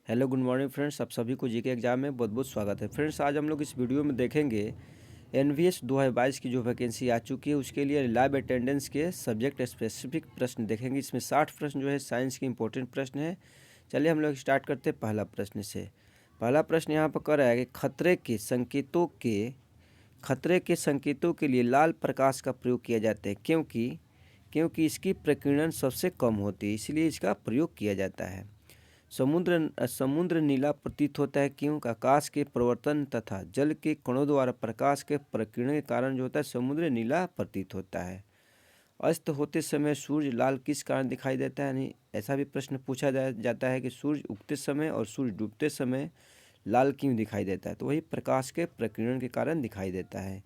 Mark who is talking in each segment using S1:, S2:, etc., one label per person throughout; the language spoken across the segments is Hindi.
S1: हेलो गुड मॉर्निंग फ्रेंड्स, आप सभी को जीके एग्जाम में बहुत बहुत स्वागत है। फ्रेंड्स, आज हम लोग इस वीडियो में देखेंगे एनवीएस 2022 की जो वैकेंसी आ चुकी है उसके लिए लाइव अटेंडेंस के सब्जेक्ट स्पेसिफिक प्रश्न देखेंगे। इसमें 60 प्रश्न जो है साइंस के इंपॉर्टेंट प्रश्न है। चलिए हम लोग स्टार्ट करते हैं पहला प्रश्न से। पहला प्रश्न यहाँ पर कर रहा है कि खतरे के संकेतों के लिए लाल प्रकाश का प्रयोग किया जाता है क्योंकि इसकी प्रकीर्णन सबसे कम होती है, इसलिए इसका प्रयोग किया जाता है। समुद्र नीला प्रतीत होता है क्यों? आकाश के परिवर्तन तथा जल के कणों द्वारा प्रकाश के प्रकीर्णन के कारण जो होता है समुद्र नीला प्रतीत होता है। अस्त होते समय सूर्य लाल किस कारण दिखाई देता है? यानी ऐसा भी प्रश्न पूछा जाता है कि सूर्य उगते समय और सूर्य डूबते समय लाल क्यों दिखाई देता है? तो वही प्रकाश के प्रकीर्णन के कारण दिखाई देता है।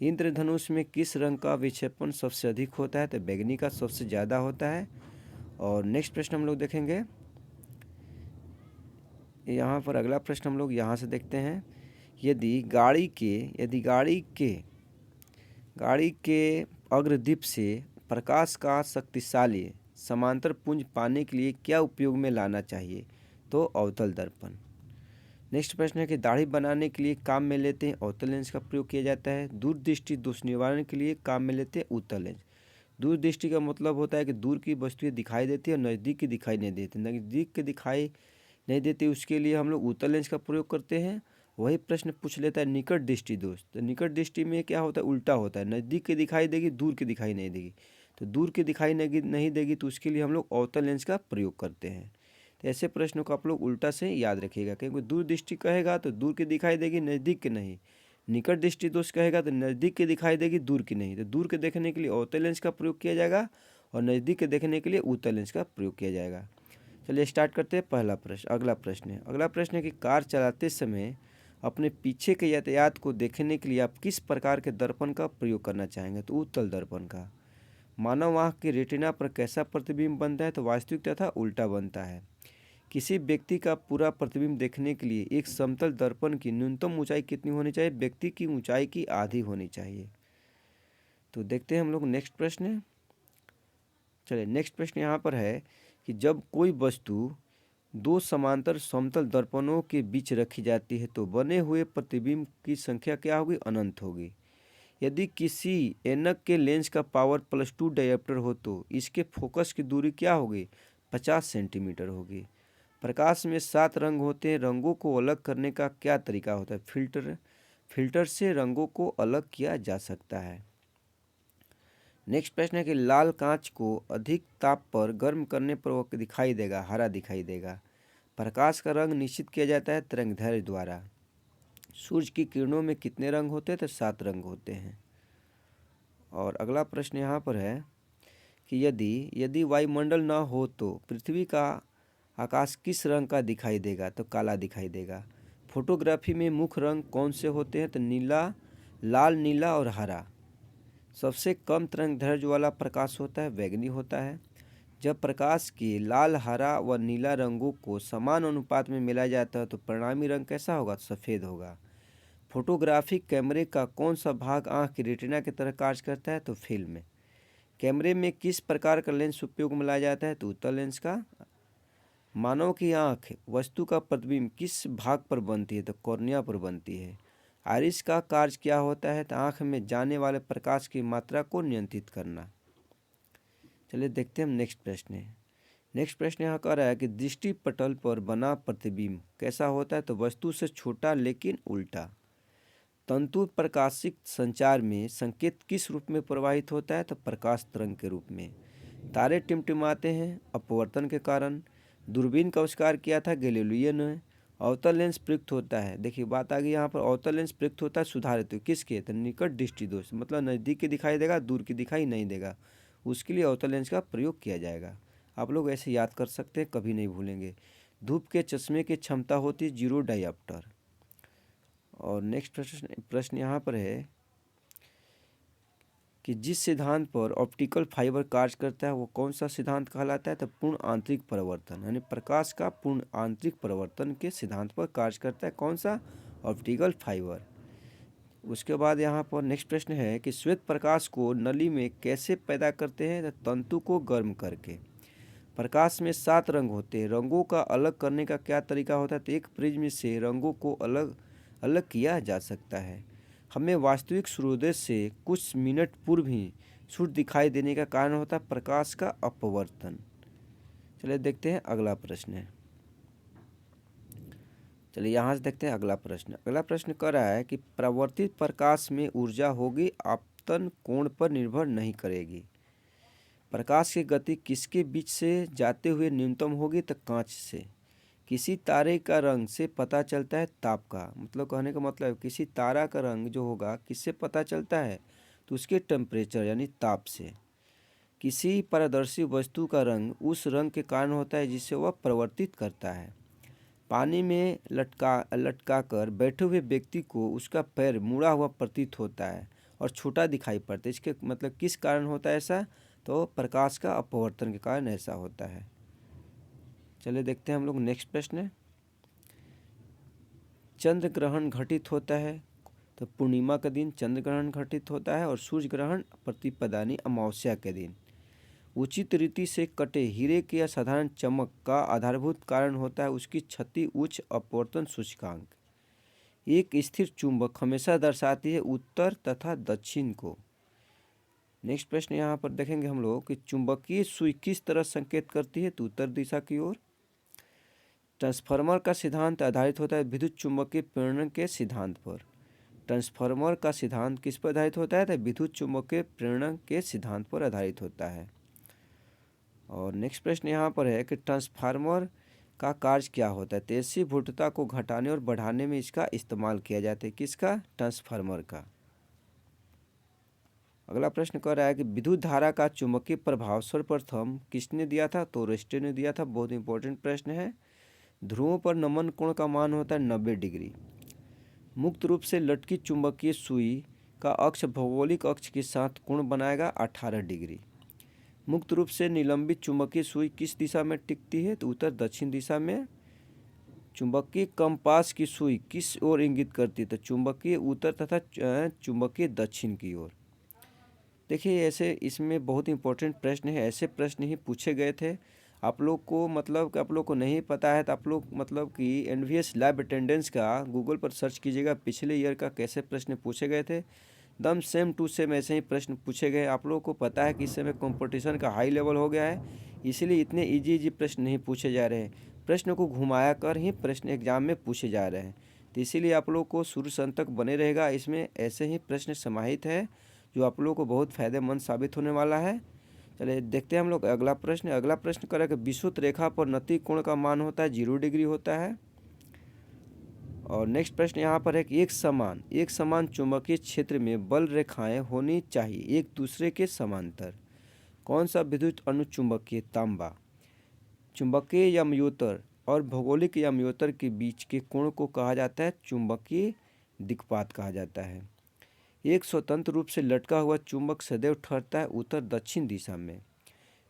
S1: इंद्रधनुष में किस रंग का विक्षेपण सबसे अधिक होता है? तो बैंगनी का सबसे ज़्यादा होता है। और नेक्स्ट प्रश्न हम लोग देखेंगे। यहाँ पर अगला प्रश्न हम लोग यहाँ से देखते हैं। यदि गाड़ी के अग्रदीप से प्रकाश का शक्तिशाली समांतर पुंज पाने के लिए क्या उपयोग में लाना चाहिए? तो अवतल दर्पण। नेक्स्ट प्रश्न है कि दाढ़ी बनाने के लिए काम में लेते हैं अवतल लेंस का प्रयोग किया जाता है। दूरदृष्टि दोष निवारण के लिए काम में लेते हैं उत्तल लेंस। दूरदृष्टि का मतलब होता है कि दूर की वस्तुएं दिखाई देती है और नज़दीक की दिखाई नहीं देती। नज़दीक के दिखाई नहीं देती उसके लिए हम लोग उत्तल लेंस का प्रयोग करते हैं। वही प्रश्न पूछ लेता है निकट दृष्टि दोष। तो निकट दृष्टि में क्या होता है? उल्टा होता है, नज़दीक की दिखाई देगी, दूर की दिखाई नहीं देगी। तो दूर की दिखाई नहीं देगी तो उसके लिए हम लोग अवतल लेंस का प्रयोग करते हैं। तो ऐसे प्रश्नों को आप लोग उल्टा से याद रखिएगा, क्योंकि दूर दृष्टि कहेगा तो दूर की दिखाई देगी, नज़दीक की नहीं। निकट दृष्टि दोष कहेगा तो नज़दीक की दिखाई देगी, दूर की नहीं। तो दूर के देखने के लिए अवतल लेंस का प्रयोग किया जाएगा और नज़दीक के देखने के लिए उत्तल लेंस का प्रयोग किया जाएगा। चलिए स्टार्ट करते हैं पहला प्रश्न। अगला प्रश्न है कि कार चलाते समय अपने पीछे के यातायात को देखने के लिए आप किस प्रकार के दर्पण का प्रयोग करना चाहेंगे? तो उत्तल दर्पण का। मानव आँख के रेटिना पर कैसा प्रतिबिंब बनता है? तो वास्तविक तथा उल्टा बनता है। किसी व्यक्ति का पूरा प्रतिबिंब देखने के लिए एक समतल दर्पण की न्यूनतम ऊंचाई कितनी होनी चाहिए? व्यक्ति की ऊंचाई की आधी होनी चाहिए। तो देखते हैं हम लोग नेक्स्ट प्रश्न। चलिए नेक्स्ट प्रश्न यहाँ पर है कि जब कोई वस्तु दो समांतर समतल दर्पणों के बीच रखी जाती है तो बने हुए प्रतिबिंब की संख्या क्या होगी? अनंत होगी। यदि किसी ऐनक के लेंस का पावर +2 डायोप्टर हो तो इसके फोकस की दूरी क्या होगी? 50 सेंटीमीटर होगी। प्रकाश में 7 रंग होते हैं, रंगों को अलग करने का क्या तरीका होता है? फिल्टर से रंगों को अलग किया जा सकता है। नेक्स्ट प्रश्न है कि लाल कांच को अधिक ताप पर गर्म करने पर वह दिखाई देगा, हरा दिखाई देगा। प्रकाश का रंग निश्चित किया जाता है तरंगदैर्घ्य द्वारा। सूर्य की किरणों में कितने रंग होते हैं? तो 7 रंग होते हैं। और अगला प्रश्न यहाँ पर है कि यदि वायुमंडल न हो तो पृथ्वी का आकाश किस रंग का दिखाई देगा? तो काला दिखाई देगा। फोटोग्राफी में मुख्य रंग कौन से होते हैं? तो लाल, नीला और हरा। सबसे कम तरंगदैर्घ्य वाला प्रकाश होता है बैंगनी होता है। जब प्रकाश के लाल, हरा व नीला रंगों को समान अनुपात में मिलाया जाता है तो परिणामी रंग कैसा होगा? सफ़ेद होगा। फोटोग्राफिक कैमरे का कौन सा भाग आँख की रेटिना की तरह कार्य करता है? तो फिल्म। कैमरे में किस प्रकार का लेंस उपयोग में लाया जाता है? तो उत्तल लेंस का। मानव की आँख वस्तु का प्रतिबिंब किस भाग पर बनती है? तो कॉर्निया पर बनती है। आइरिस का कार्य क्या होता है? तो आँख में जाने वाले प्रकाश की मात्रा को नियंत्रित करना। चलिए देखते हैं हम नेक्स्ट प्रश्न यहाँ कह रहा है कि दृष्टि पटल पर बना प्रतिबिंब कैसा होता है? तो वस्तु से छोटा लेकिन उल्टा। तंतु प्रकाशिक संचार में संकेत किस रूप में प्रवाहित होता है? तो प्रकाश तरंग के रूप में। तारे टिमटिमाते हैं अपवर्तन के कारण। दूरबीन का आविष्कार किया था गैलीलियो ने। अवतल लेंस प्रयुक्त होता है, देखिए बात आ गई यहाँ पर, अवतल लेंस प्रयुक्त होता है सुधारित किसके? तो निकट दृष्टि दोष, मतलब नज़दीक की दिखाई देगा, दूर की दिखाई नहीं देगा, उसके लिए अवतल लेंस का प्रयोग किया जाएगा। आप लोग ऐसे याद कर सकते हैं, कभी नहीं भूलेंगे। धूप के चश्मे की क्षमता होती है 0 डायोप्टर। और नेक्स्ट प्रश्न यहाँ पर है कि जिस सिद्धांत पर ऑप्टिकल फाइबर कार्य करता है वो कौन सा सिद्धांत कहलाता है? तो पूर्ण आंतरिक परावर्तन, यानी प्रकाश का पूर्ण आंतरिक परावर्तन के सिद्धांत पर कार्य करता है कौन सा? Optical fibre. उसके बाद यहाँ पर नेक्स्ट प्रश्न है कि श्वेत प्रकाश को नली में कैसे पैदा करते हैं? तो तंतु को गर्म करके। प्रकाश में 7 रंग होते हैं, रंगों का अलग करने का क्या तरीका होता है? तो एक प्रिज्म से रंगों को अलग अलग किया जा सकता है। हमें वास्तविक सूर्योदय से कुछ मिनट पूर्व ही सूर्य दिखाई देने का कारण होता है प्रकाश का अपवर्तन। चलिए देखते हैं अगला प्रश्न है। चलिए यहाँ से देखते हैं अगला प्रश्न। अगला प्रश्न कह रहा है कि परावर्तित प्रकाश में ऊर्जा होगी, आपतन कोण पर निर्भर नहीं करेगी। प्रकाश की गति किसके बीच से जाते हुए न्यूनतम होगी? तो कांच से। किसी तारे का रंग से पता चलता है ताप का, मतलब कहने का मतलब किसी तारा का रंग जो होगा किससे पता चलता है? तो उसके टेम्परेचर यानी ताप से। किसी पारदर्शी वस्तु का रंग उस रंग के कारण होता है जिसे वह परिवर्तित करता है। पानी में लटका कर बैठे हुए व्यक्ति को उसका पैर मुड़ा हुआ प्रतीत होता है और छोटा दिखाई पड़ता है। इसके मतलब किस कारण होता है ऐसा? तो प्रकाश का अपवर्तन के कारण ऐसा होता है। चलिए देखते हैं हम लोग नेक्स्ट प्रश्न है। चंद्र ग्रहण घटित होता है, तो पूर्णिमा के दिन चंद्र ग्रहण घटित होता है और सूर्य ग्रहण प्रतिपदानी अमावस्या के दिन। उचित रीति से कटे हीरे के असाधारण चमक का आधारभूत कारण होता है उसकी क्षति उच्च अपवर्तन सूचकांक। एक स्थिर चुंबक हमेशा दर्शाती है उत्तर तथा दक्षिण को। नेक्स्ट प्रश्न यहाँ पर देखेंगे हम लोग कि चुंबकीय सुई किस तरह संकेत करती है? तो उत्तर दिशा की ओर। ट्रांसफार्मर का सिद्धांत आधारित होता है विद्युत चुंबकीय प्रेरण के सिद्धांत पर। ट्रांसफार्मर का सिद्धांत किस पर आधारित होता है? तो विद्युत चुंबकीय प्रेरण के सिद्धांत पर आधारित होता है। और नेक्स्ट प्रश्न यहाँ पर है कि ट्रांसफार्मर का कार्य क्या होता है? तेजी वोल्टता को घटाने और बढ़ाने में इसका इस्तेमाल किया जाता है। किसका? ट्रांसफार्मर का। अगला प्रश्न कह रहा है कि विद्युत धारा का चुंबकीय प्रभाव सर्वप्रथम किसने दिया था? तो रेस्टे ने दिया था। बहुत इंपॉर्टेंट प्रश्न है। ध्रुवों पर नमन कोण का मान होता है 90 डिग्री। मुक्त रूप से लटकी चुंबकीय सुई का अक्ष भौगोलिक अक्ष के साथ कोण बनाएगा 18 डिग्री। मुक्त रूप से निलंबित चुंबकीय सुई किस दिशा में टिकती है? तो उत्तर दक्षिण दिशा में। चुंबकीय कंपास की सुई किस ओर इंगित करती है? तो चुंबकीय उत्तर तथा चुंबकीय दक्षिण की ओर। देखिए ऐसे इसमें बहुत इंपॉर्टेंट प्रश्न है, ऐसे प्रश्न ही पूछे गए थे। आप लोग को मतलब कि आप लोग को नहीं पता है तो आप लोग मतलब कि एनवीएस लैब अटेंडेंस का गूगल पर सर्च कीजिएगा, पिछले ईयर का कैसे प्रश्न पूछे गए थे। एकदम सेम टू सेम ऐसे ही प्रश्न पूछे गए। आप लोगों को पता है कि इस समय कंपटीशन का हाई लेवल हो गया है, इसीलिए इतने इजी प्रश्न नहीं पूछे जा रहे हैं। प्रश्न को घुमाया कर ही प्रश्न एग्जाम में पूछे जा रहे हैं, तो इसीलिए आप लोग को शुरू से अंत तक बने रहेगा। इसमें ऐसे ही प्रश्न समाहित है जो आप लोगों को बहुत फ़ायदेमंद साबित होने वाला है। चलिए देखते हैं हम लोग अगला प्रश्न। अगला प्रश्न करें कि विषुवत रेखा पर नति कोण का मान होता है 0 डिग्री होता है। और नेक्स्ट प्रश्न यहाँ पर है कि एक समान चुंबकीय क्षेत्र में बल रेखाएं होनी चाहिए एक दूसरे के समांतर। कौन सा विद्युत अनुचुंबकीय तांबा चुंबकीय यमयोतर और भौगोलिक यमयोतर के बीच के कोण को कहा जाता है चुंबकीय दिक्पात कहा जाता है। एक स्वतंत्र रूप से लटका हुआ चुंबक सदैव ठहरता है उत्तर दक्षिण दिशा में।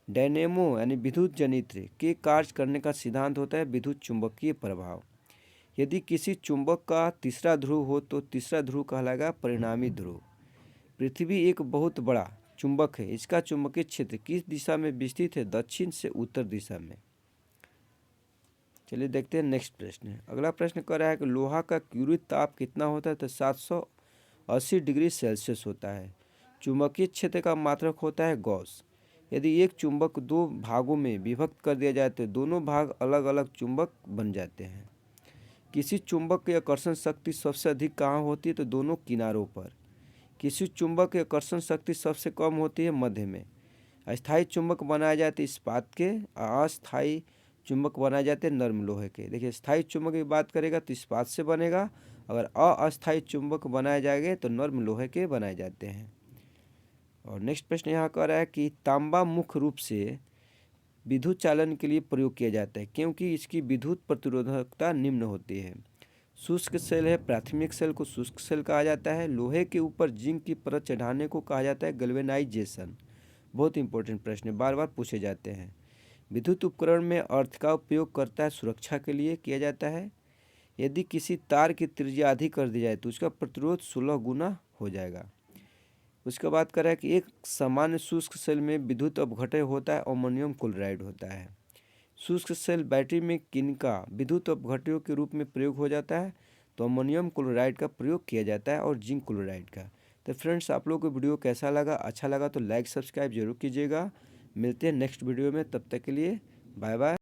S1: डायनेमो यानी विद्युत जनित्र के कार्य करने का सिद्धांत होता है विद्युत चुंबकीय प्रभाव। यदि किसी चुंबक का तीसरा ध्रुव हो तो तीसरा ध्रुव कहलाएगा परिणामी ध्रुव। पृथ्वी एक बहुत बड़ा चुंबक है, इसका चुंबकीय क्षेत्र किस दिशा में विस्तृत है? दक्षिण से उत्तर दिशा में। चलिए देखते हैं नेक्स्ट प्रश्न। अगला प्रश्न कह रहा है कि लोहा का क्यूरित ताप कितना होता है? तो 780 डिग्री सेल्सियस होता है। चुंबकीय क्षेत्र का मात्रक होता है गॉस। यदि एक चुंबक दो भागों में विभक्त कर दिया जाए तो दोनों भाग अलग अलग चुंबक बन जाते हैं। किसी चुंबक की आकर्षण शक्ति सबसे अधिक कहाँ होती है? तो दोनों किनारों पर। किसी चुंबक की आकर्षण शक्ति सबसे कम होती है मध्य में। अस्थायी चुंबक बनाए जाते इस्पात के, अस्थायी चुंबक बनाए जाते हैं नर्म लोहे के। देखिए स्थायी चुंबक की बात करेगा तो इस्पात से बनेगा, अगर अस्थायी चुंबक बनाए जाएंगे तो नर्म लोहे के बनाए जाते हैं। और नेक्स्ट प्रश्न यहाँ कह रहा है कि तांबा मुख्य रूप से विद्युत चालन के लिए प्रयोग किया जाता है क्योंकि इसकी विद्युत प्रतिरोधकता निम्न होती है। शुष्क सेल है, प्राथमिक सेल को शुष्क सेल कहा जाता है। लोहे के ऊपर जिंक की परत चढ़ाने को कहा जाता है गैल्वेनाइजेशन। बहुत इंपॉर्टेंट प्रश्न बार बार पूछे जाते हैं। विद्युत उपकरण में अर्थ का उपयोग करता है सुरक्षा के लिए किया जाता है। यदि किसी तार की त्रिज्या अधिक कर दी जाए तो उसका प्रतिरोध 16 गुना हो जाएगा। उसके बाद कह रहा है कि एक सामान्य शुष्क सेल में विद्युत अपघटय होता है, अमोनियम क्लोराइड होता है। शुष्क सेल बैटरी में किनका विद्युत अपघट्यों के रूप में प्रयोग हो जाता है? तो अमोनियम क्लोराइड का प्रयोग किया जाता है और जिंक क्लोराइड का। तो फ्रेंड्स, आप लोगों को वीडियो कैसा लगा? अच्छा लगा तो लाइक सब्सक्राइब जरूर कीजिएगा। मिलते हैं नेक्स्ट वीडियो में, तब तक के लिए बाय बाय।